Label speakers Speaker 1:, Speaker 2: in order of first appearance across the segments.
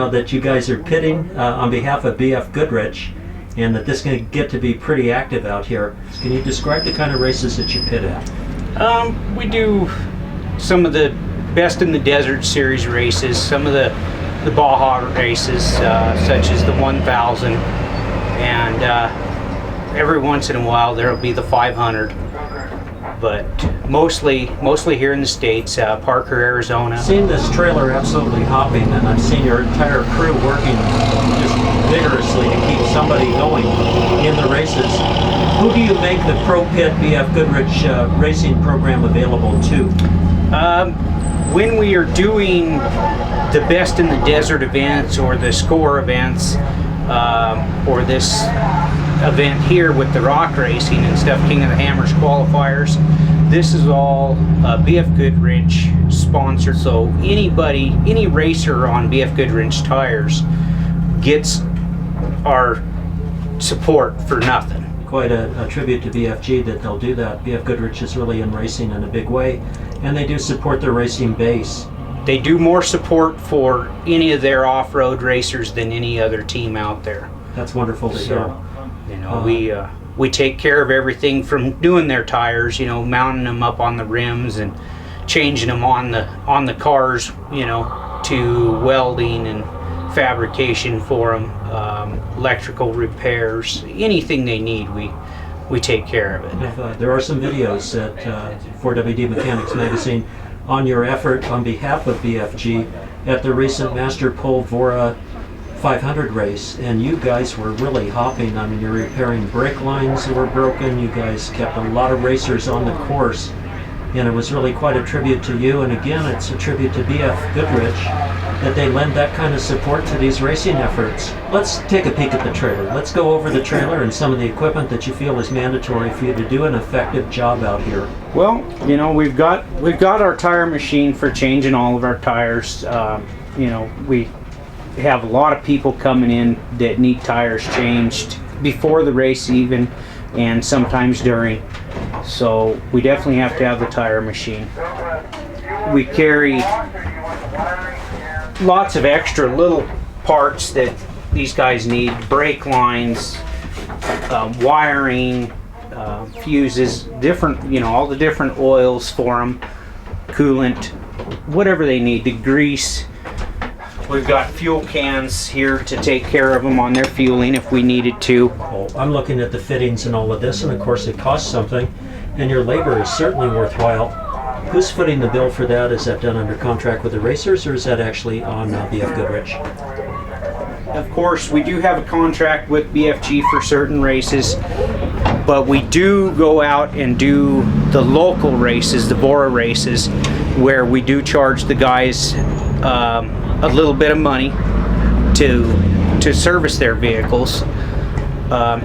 Speaker 1: know, that you guys are pitting on behalf of BF Goodrich, and that this is going to get to be pretty active out here. Can you describe the kind of races that you pit at?
Speaker 2: We do some of the Best in the Desert series races, some of the Baja races, such as the 1000, and every once in a while there will be the 500. But mostly here in the States, Parker, Arizona.
Speaker 1: I've seen this trailer absolutely hopping, and I've seen your entire crew working just vigorously to keep somebody going in the races. Who do you make the Pro Pit BF Goodrich racing program available to?
Speaker 2: When we are doing the Best in the Desert events or the Score events, or this event here with the rock racing and stuff, King of the Hammers qualifiers, this is all BF Goodrich sponsored. So any racer on BF Goodrich tires gets our support for nothing.
Speaker 1: Quite a tribute to BFG that they'll do that. BF Goodrich is really in racing in a big way, and they do support their racing base.
Speaker 2: They do more support for any of their off-road racers than any other team out there.
Speaker 1: That's wonderful to hear.
Speaker 2: You know, we take care of everything from doing their tires, you know, mounting them up on the rims and changing them on the cars, you know, to welding and fabrication for them, electrical repairs, anything they need, we take care of it.
Speaker 1: There are some videos at 4WD Mechanix magazine on your effort on behalf of BFG at the recent Master Pole Vora 500 race, and you guys were really hopping. I mean, you're repairing brake lines that were broken. You guys kept a lot of racers on the course, and it was really quite a tribute to you. And again, it's a tribute to BF Goodrich that they lend that kind of support to these racing efforts. Let's take a peek at the trailer. Let's go over the trailer and some of the equipment that you feel is mandatory for you to do an effective job out here.
Speaker 2: Well, you know, we've got our tire machine for changing all of our tires. You know, we have a lot of people coming in that need tires changed before the race even, and sometimes during. So we definitely have to have the tire machine. We carry lots of extra little parts that these guys need: brake lines, wiring, fuses, different, you know, all the different oils for them, coolant, whatever they need, the grease. We've got fuel cans here to take care of them on their fueling if we needed to.
Speaker 1: Well, I'm looking at the fittings and all of this, and of course it costs something, and your labor is certainly worthwhile. Who's footing the bill for that? Is that done under contract with the racers, or is that actually on BF Goodrich?
Speaker 2: Of course, we do have a contract with BFG for certain races, but we do go out and do the local races, the Bora races, where we do charge the guys a little bit of money to service their vehicles.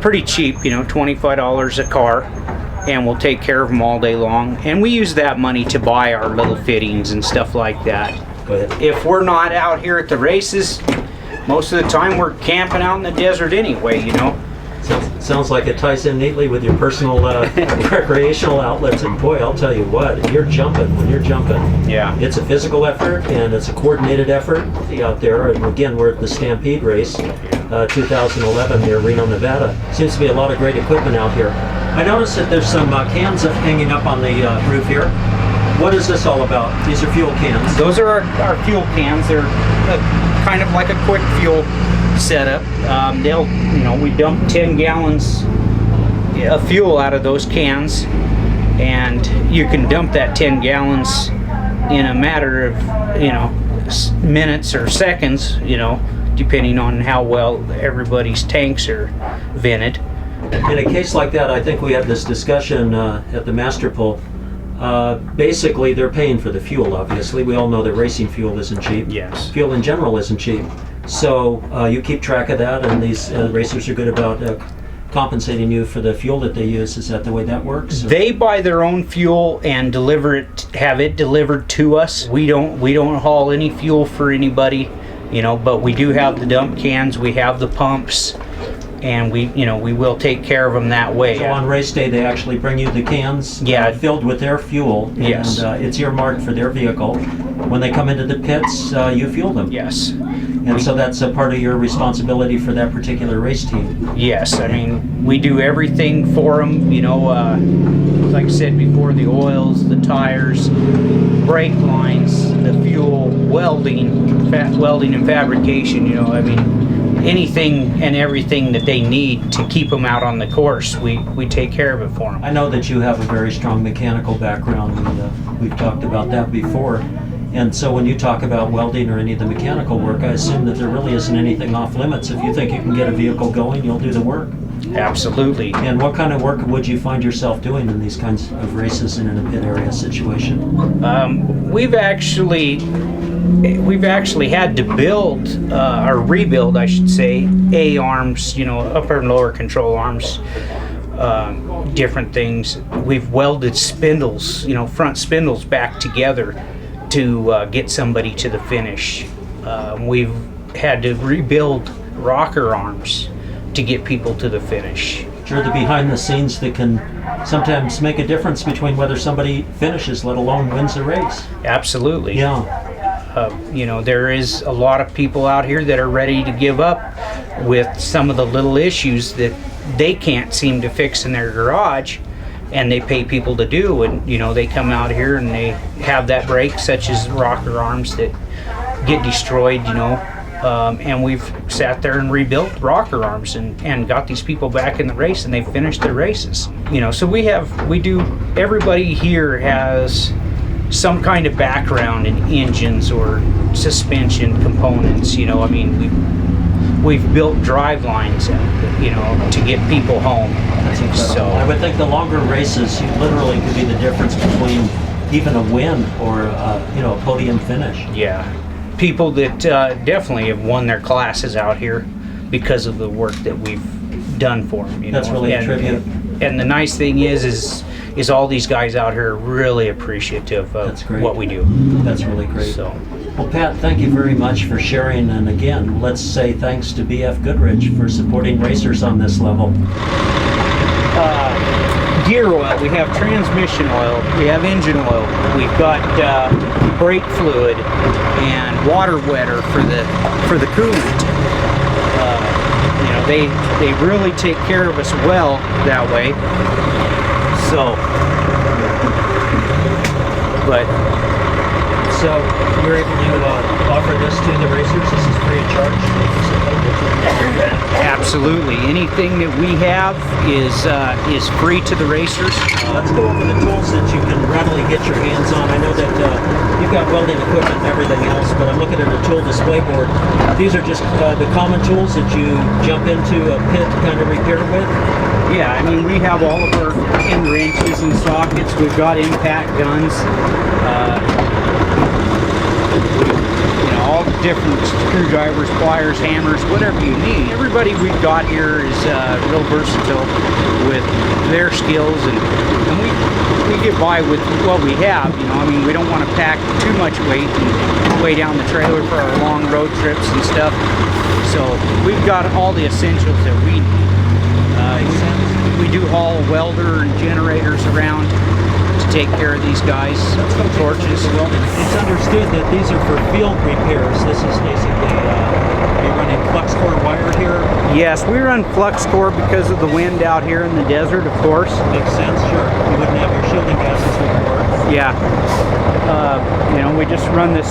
Speaker 2: Pretty cheap, you know, $25 a car, and we'll take care of them all day long. And we use that money to buy our little fittings and stuff like that.
Speaker 1: Go ahead.
Speaker 2: If we're not out here at the races, most of the time we're camping out in the desert anyway, you know.
Speaker 1: Sounds like it ties in neatly with your personal recreational outlets, and boy, I'll tell you what, when you're jumping,
Speaker 2: yeah,
Speaker 1: it's a physical effort and it's a coordinated effort out there. And again, we're at the Stampede race, 2011 near Reno, Nevada. Seems to be a lot of great equipment out here. I noticed that there's some cans hanging up on the roof here. What is this all about? These are fuel cans.
Speaker 2: Those are our fuel cans. They're kind of like a quick fuel setup. They'll, you know, we dump 10 gallons of fuel out of those cans, and you can dump that 10 gallons in a matter of, you know, minutes or seconds, you know, depending on how well everybody's tanks are vented.
Speaker 1: In a case like that, I think we had this discussion at the Master Pole. Basically, they're paying for the fuel, obviously. We all know that racing fuel isn't cheap.
Speaker 2: Yes.
Speaker 1: Fuel in general isn't cheap. So you keep track of that, and these racers are good about compensating you for the fuel that they use. Is that the way that works? Or?
Speaker 2: They buy their own fuel and have it delivered to us. We don't haul any fuel for anybody, you know, but we do have the dump cans, we have the pumps, and we will take care of them that way.
Speaker 1: So on race day, they actually bring you the cans filled with their fuel, and
Speaker 2: yes,
Speaker 1: it's earmarked for their vehicle. When they come into the pits, you fuel them.
Speaker 2: Yes.
Speaker 1: And so that's a part of your responsibility for that particular race team.
Speaker 2: Yes, I mean, we do everything for them, you know, like I said before, the oils, the tires, brake lines, the fuel, welding, welding and fabrication, you know, I mean, anything and everything that they need to keep them out on the course, we take care of it for them.
Speaker 1: I know that you have a very strong mechanical background, and we've talked about that before. And so when you talk about welding or any of the mechanical work, I assume that there really isn't anything off limits. If you think you can get a vehicle going, you'll do the work.
Speaker 2: Absolutely.
Speaker 1: And what kind of work would you find yourself doing in these kinds of races in a pit area situation?
Speaker 2: We've actually had to build or rebuild, I should say, A-arms, you know, upper and lower control arms, different things. We've welded spindles, you know, front spindles back together to get somebody to the finish. We've had to rebuild rocker arms to get people to the finish.
Speaker 1: Sure, the behind the scenes that can sometimes make a difference between whether somebody finishes, let alone wins the race.
Speaker 2: Absolutely.
Speaker 1: Yeah.
Speaker 2: You know, there is a lot of people out here that are ready to give up with some of the little issues that they can't seem to fix in their garage, and they pay people to do, and you know, they come out here and they have that break, such as rocker arms that get destroyed, you know, and we've sat there and rebuilt rocker arms and got these people back in the race, and they've finished their races, you know. So everybody here has some kind of background in engines or suspension components, you know. I mean, we've built drive lines, you know, to get people home. So
Speaker 1: I would think the longer races, you literally could be the difference between even a win or you know, a podium finish.
Speaker 2: yeah, people that definitely have won their classes out here because of the work that we've done for them. You
Speaker 1: That's
Speaker 2: know?
Speaker 1: really a tribute.
Speaker 2: And the nice thing is all these guys out here are really appreciative of
Speaker 1: That's great.
Speaker 2: what we do.
Speaker 1: That's really great.
Speaker 2: So,
Speaker 1: Well, Pat, thank you very much for sharing, and again, let's say thanks to BF Goodrich for supporting racers on this level.
Speaker 2: gear oil, we have transmission oil, we have engine oil, we've got brake fluid and water wetter for the coolant. You know, they really take care of us well that way. So,
Speaker 1: So you're able to offer this to the racers? This is free of charge?
Speaker 2: absolutely, anything that we have is free to the racers.
Speaker 1: Let's go over the tools that you can readily get your hands on. I know that you've got welding equipment and everything else, but I'm looking at a tool display board. These are just the common tools that you jump into a pit to kind of repair with?
Speaker 2: Yeah, I mean, we have all of our end wrenches and sockets. We've got impact guns. You know, all different screwdrivers, pliers, hammers, whatever you need. Everybody we've got here is real versatile with their skills, and we get by with what we have. You know, I mean, we don't want to pack too much weight and weigh down the trailer for our long road trips and stuff. So we've got all the essentials that we need. We do haul welder and generators around to take care of these guys. Torches.
Speaker 1: It's understood that these are for field repairs. This is basically, you're running flux core wire here.
Speaker 2: Yes, we run flux core because of the wind out here in the desert, of course.
Speaker 1: Makes sense, sure. You wouldn't have your shielding gaskets wouldn't work.
Speaker 2: Yeah. You know, we just run this,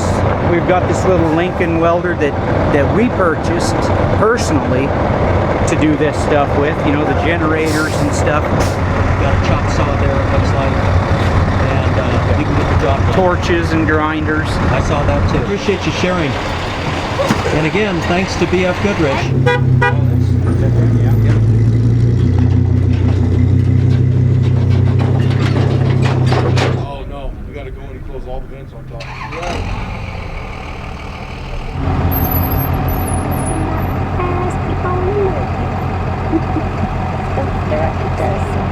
Speaker 2: we've got this little Lincoln welder that we purchased personally to do this stuff with, you know, the generators and stuff.
Speaker 1: Got a chop saw there, it looks like, and you can get the job done.
Speaker 2: Torches and grinders.
Speaker 1: I saw that too. Appreciate you sharing. And again, thanks to BF Goodrich.
Speaker 3: Oh no, we gotta go in and close all the vents on top.
Speaker 4: Fast people move. Don't care what it does.